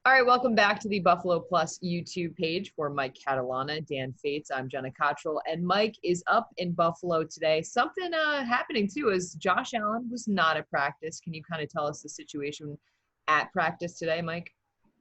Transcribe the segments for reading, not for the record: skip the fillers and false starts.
All right, welcome back to the Buffalo Plus YouTube page for Mike Catalana, Dan Fates. I'm Jenna Cottrell, and Mike is up in Buffalo today. Something happening too is Josh Allen was not at practice. Can you kind of tell us the situation at practice today, Mike?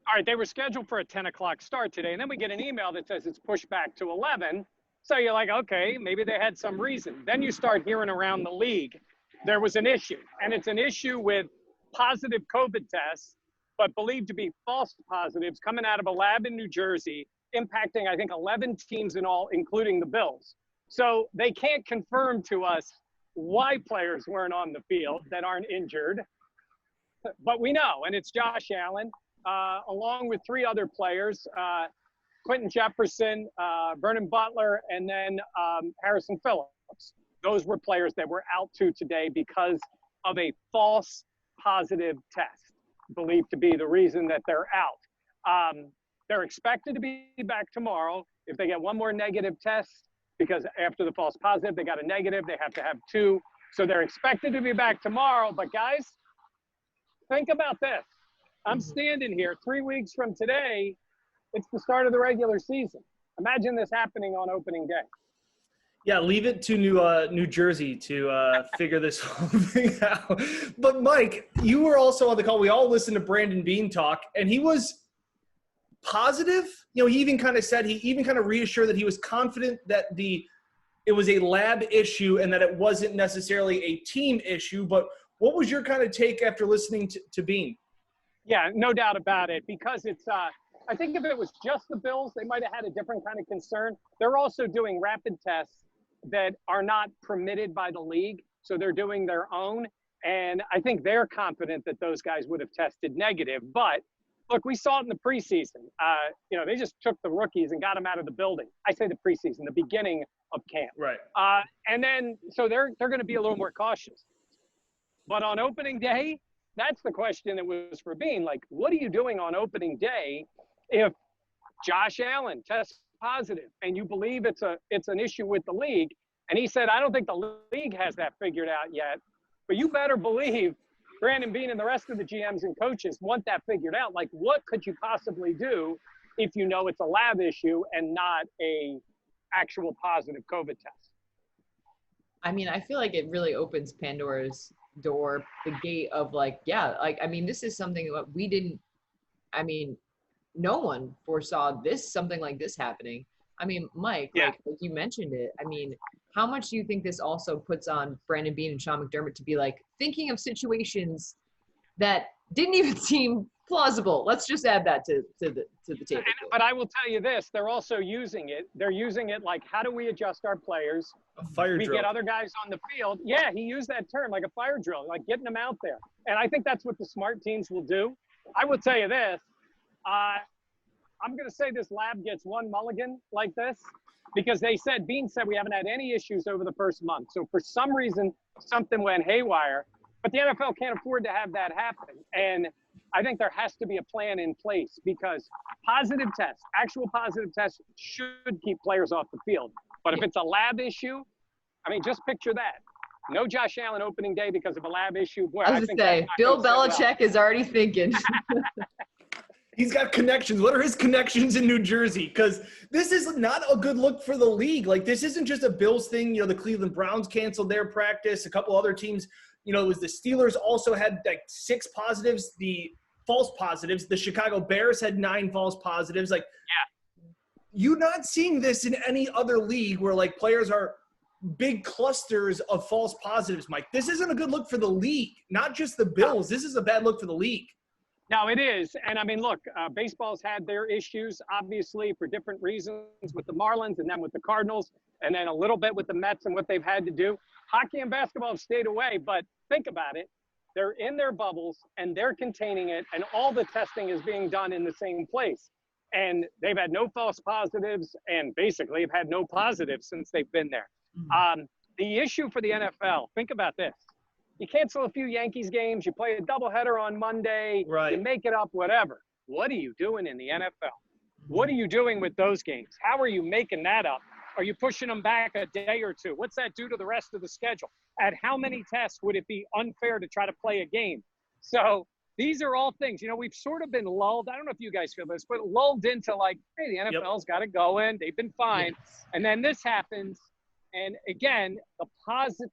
All right, they were scheduled for a 10 o'clock start today, and then we get an email that says it's pushed back to 11. So you're like, okay, maybe they had some reason. Then you start hearing around the league there was an issue, and it's an issue with positive COVID tests, but believed to be false positives coming out of a lab in New Jersey, impacting, I think, 11 teams in all, including the Bills. So they can't confirm to us why players weren't on the field that aren't injured, but we know, and it's Josh Allen, along with three other players, Quentin Jefferson, Vernon Butler, and then Harrison Phillips. Those were players that were out today because of a false positive test, believed to be the reason that they're out. They're expected to be back tomorrow. If they get one more negative test, because after the false positive, they got a negative, they have to have two. So they're expected to be back tomorrow. But guys, think about this. I'm standing here 3 weeks from today. It's the start of the regular season. Imagine this happening on opening day. Yeah, leave it to New Jersey to figure this whole thing out. But Mike, you were also on the call. We all listened to Brandon Beane talk, and he was positive. You know, he even kind of said, he even kind of reassured that he was confident that it was a lab issue and that it wasn't necessarily a team issue. But what was your kind of take after listening to Beane? Yeah, no doubt about it, because it's I think if it was just the Bills, they might have had a different kind of concern. They're also doing rapid tests that are not permitted by the league, so they're doing their own. And I think they're confident that those guys would have tested negative. But look, we saw it in the preseason. They just took the rookies and got them out of the building. I say the preseason, the beginning of camp. Right. And then so they're going to be a little more cautious. But on opening day, that's the question that was for Beane. Like, what are you doing on opening day if Josh Allen tests positive and you believe it's an issue with the league? And he said, I don't think the league has that figured out yet, but you better believe Brandon Beane and the rest of the GMs and coaches want that figured out. Like, what could you possibly do if you know it's a lab issue and not a actual positive COVID test? I mean, I feel like it really opens Pandora's door, the gate of this is something that no one foresaw something like this happening. I mean, Mike, yeah. like you mentioned it. I mean, how much do you think this also puts on Brandon Beane and Sean McDermott to be like thinking of situations that didn't even seem plausible? Let's just add that to the table. But I will tell you this, they're also using it. They're using it like, how do we adjust our players? A fire drill. We get other guys on the field. Yeah, he used that term, like a fire drill, like getting them out there. And I think that's what the smart teams will do. I will tell you this. I'm going to say this lab gets one mulligan like this because Beane said we haven't had any issues over the first month. So for some reason, something went haywire. But the NFL can't afford to have that happen. And I think there has to be a plan in place because actual positive tests should keep players off the field. But if it's a lab issue, I mean, just picture that. No Josh Allen opening day because of a lab issue. Boy, I was going to say, Bill Belichick is already thinking. He's got connections. What are his connections in New Jersey? Because this is not a good look for the league. Like, this isn't just a Bills thing. You know, the Cleveland Browns canceled their practice. A couple other teams, you know, it was the Steelers also had like 6 positives, the false positives. The Chicago Bears had 9 false positives. Like, yeah, you're not seeing this in any other league where like players are big clusters of false positives, Mike. This isn't a good look for the league, not just the Bills. This is a bad look for the league. No, it is. And I mean, look, baseball's had their issues, obviously, for different reasons with the Marlins and then with the Cardinals and then a little bit with the Mets and what they've had to do. Hockey and basketball have stayed away, but think about it. They're in their bubbles and they're containing it, and all the testing is being done in the same place. And they've had no false positives and basically have had no positives since they've been there. The issue for the NFL, think about this. You cancel a few Yankees games, you play a doubleheader on Monday, right. You make it up, whatever. What are you doing in the NFL? What are you doing with those games? How are you making that up? Are you pushing them back a day or two? What's that do to the rest of the schedule? At how many tests would it be unfair to try to play a game? So these are all things, we've sort of been lulled. I don't know if you guys feel this, but lulled into like, hey, the NFL's got to go in. They've been fine. Yes. And then this happens. And again, the positive,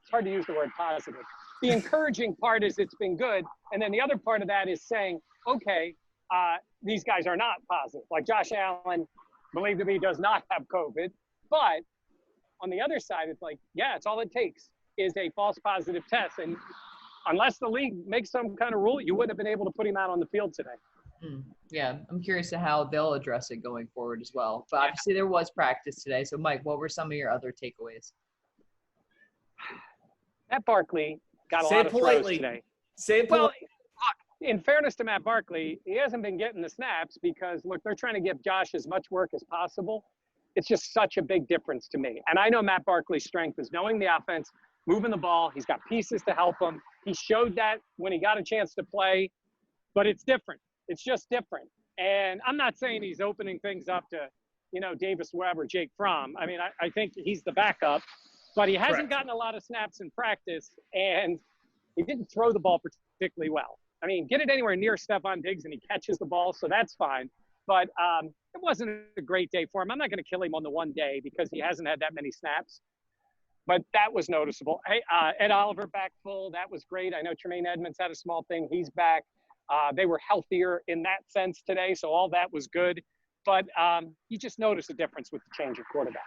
it's hard to use the word positive. The encouraging part is it's been good. And then the other part of that is saying, okay, these guys are not positive. Like Josh Allen, believe to me, does not have COVID. But on the other side, it's like, yeah, it's all it takes is a false positive test. And unless the league makes some kind of rule, you wouldn't have been able to put him out on the field today. Yeah, I'm curious to how they'll address it going forward as well. But obviously there was practice today. So Mike, what were some of your other takeaways? Matt Barkley got a lot of throws today. Say it politely. Well, in fairness to Matt Barkley, he hasn't been getting the snaps because, look, they're trying to give Josh as much work as possible. It's just such a big difference to me. And I know Matt Barkley's strength is knowing the offense, moving the ball. He's got pieces to help him. He showed that when he got a chance to play, but it's different. It's just different. And I'm not saying he's opening things up to, Davis Webb or Jake Fromm. I mean, I think he's the backup, but he hasn't gotten a lot of snaps in practice, and he didn't throw the ball particularly well. I mean, get it anywhere near Stephon Diggs and he catches the ball, so that's fine. But it wasn't a great day for him. I'm not going to kill him on the one day because he hasn't had that many snaps. But that was noticeable. Hey, Ed Oliver back full. That was great. I know Tremaine Edmonds had a small thing. He's back. They were healthier in that sense today, so all that was good. But you just noticed a difference with the change of quarterback.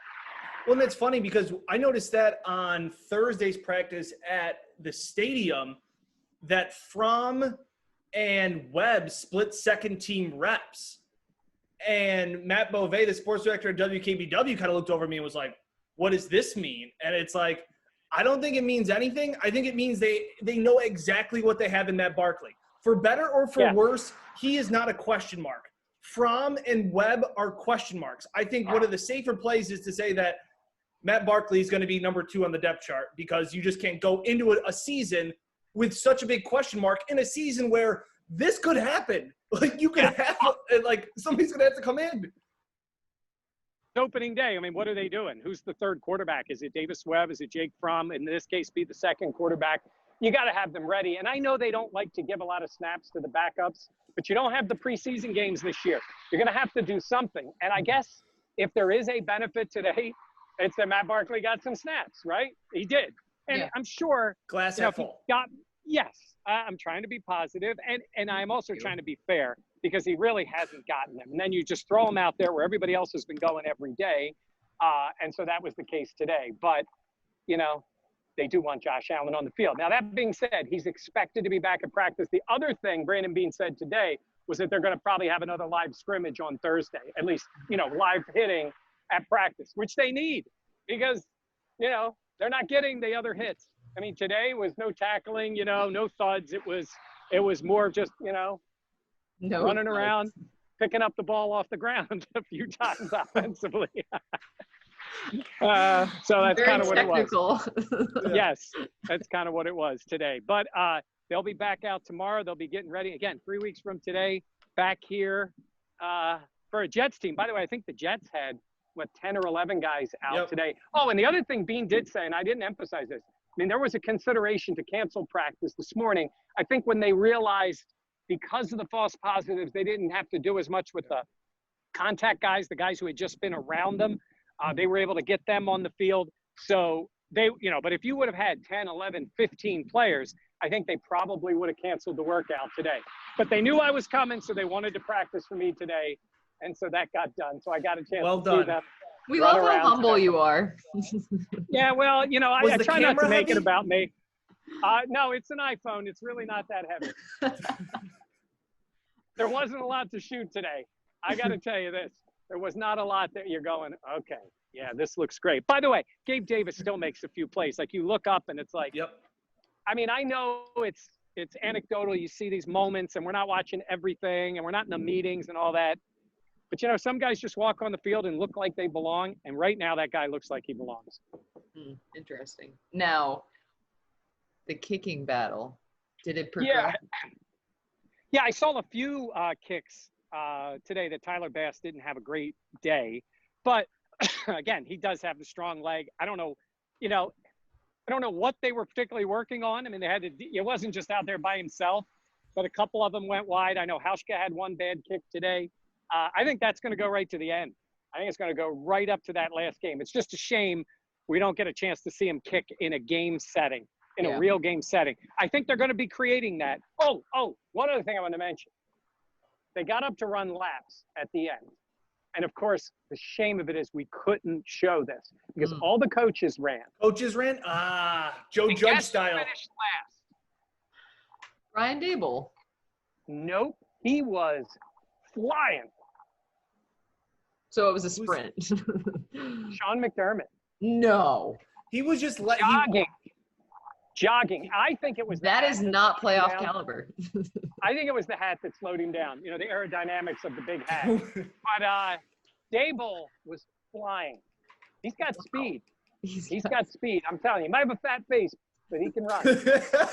Well, and it's funny because I noticed that on Thursday's practice at the stadium that Fromm and Webb split second-team reps. And Matt Bove, the sports director at WKBW, kind of looked over me and was like, what does this mean? And it's like, I don't think it means anything. I think it means they know exactly what they have in Matt Barkley. For better or for worse, he is not a question mark. Fromm and Webb are question marks. I think one of the safer plays is to say that Matt Barkley is going to be number 2 on the depth chart because you just can't go into a season with such a big question mark in a season where this could happen. Like you could have, like somebody's going to have to come in. Opening day, I mean, what are they doing? Who's the third quarterback? Is it Davis Webb? Is it Jake Fromm? In this case, be the second quarterback. You got to have them ready. And I know they don't like to give a lot of snaps to the backups, but you don't have the preseason games this year. You're going to have to do something. And I guess if there is a benefit today, it's that Matt Barkley got some snaps, right? He did. And I'm sure glass half full. I'm trying to be positive, and I'm also trying to be fair because he really hasn't gotten them. And then you just throw him out there where everybody else has been going every day. And so that was the case today. But, they do want Josh Allen on the field. Now, that being said, he's expected to be back at practice. The other thing Brandon Beane said today was that they're going to probably have another live scrimmage on Thursday, at least, live hitting at practice, which they need because, they're not getting the other hits. I mean, today was no tackling, no thuds. It was more just, running around, picking up the ball off the ground a few times offensively. So that's kind of what it was. Yes, that's kind of what it was today. But they'll be back out tomorrow. They'll be getting ready. Again, 3 weeks from today, back here for a Jets team. By the way, I think the Jets had, 10 or 11 guys out today. Oh, and the other thing Beane did say, and I didn't emphasize this, I mean, there was a consideration to cancel practice this morning. I think when they realized because of the false positives, they didn't have to do as much with the contact guys, the guys who had just been around them. They were able to get them on the field. So they, but if you would have had 10, 11, 15 players, I think they probably would have canceled the workout today. But they knew I was coming, so they wanted to practice for me today. And so that got done. So I got a chance to see them. We love how humble you are. Yeah, well, I try not to make it about me. No, it's an iPhone. It's really not that heavy. There wasn't a lot to shoot today. I got to tell you this. There was not a lot that you're going, okay, yeah, this looks great. By the way, Gabe Davis still makes a few plays. Like you look up and it's like, I mean, I know it's anecdotal. You see these moments and we're not watching everything and we're not in the meetings and all that. But, some guys just walk on the field and look like they belong. And right now that guy looks like he belongs. Interesting. Now, the kicking battle, did it progress? Yeah, I saw a few kicks today that Tyler Bass didn't have a great day. But, again, he does have the strong leg. I don't know, I don't know what they were particularly working on. I mean, it wasn't just out there by himself. but a couple of them went wide. I know Hauschka had one bad kick today. I think that's going to go right to the end. I think it's going to go right up to that last game. It's just a shame we don't get a chance to see him kick in a game setting, in a real game setting. I think they're going to be creating that. Oh, one other thing I want to mention. They got up to run laps at the end. And of course, the shame of it is we couldn't show this because all the coaches ran. Coaches ran? Joe And Judge guess who style. finished last? Ryan Dable. Nope. He was flying. So it was a sprint. Sean McDermott. No. He was just Jogging. I think it was That is not playoff down. caliber. I think it was the hat that slowed him down. You know, the aerodynamics of the big hat. But Dable was flying. He's got speed. He's got speed. I'm telling you, he might have a fat face, but he can run.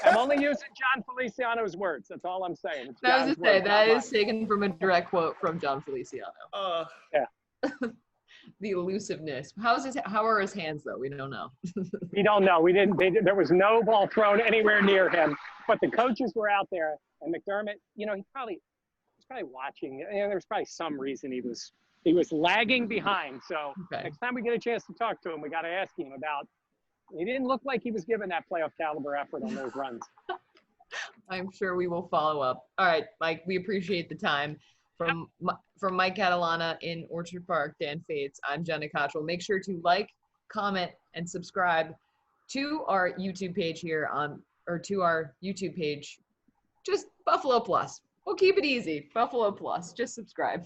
I'm only using John Feliciano's words. That's all I'm saying. It's I was John's to say, words, that not is taken from a direct quote from John Feliciano. The elusiveness. How are his hands though? We don't know. We don't know. There was no ball thrown anywhere near him, but the coaches were out there, and McDermott, you know, he was probably watching. You know, there was probably some reason he was lagging behind. So next time we get a chance to talk to him, we got to ask him about. He didn't look like he was giving that playoff caliber effort on those runs. I'm sure we will follow up. All right, Mike, we appreciate the time. From Mike Catalana in Orchard Park, Dan Fates, I'm Jenna Cottrell. Make sure to like, comment, and subscribe to our YouTube page here to our YouTube page, just Buffalo Plus. We'll keep it easy. Buffalo Plus. Just subscribe.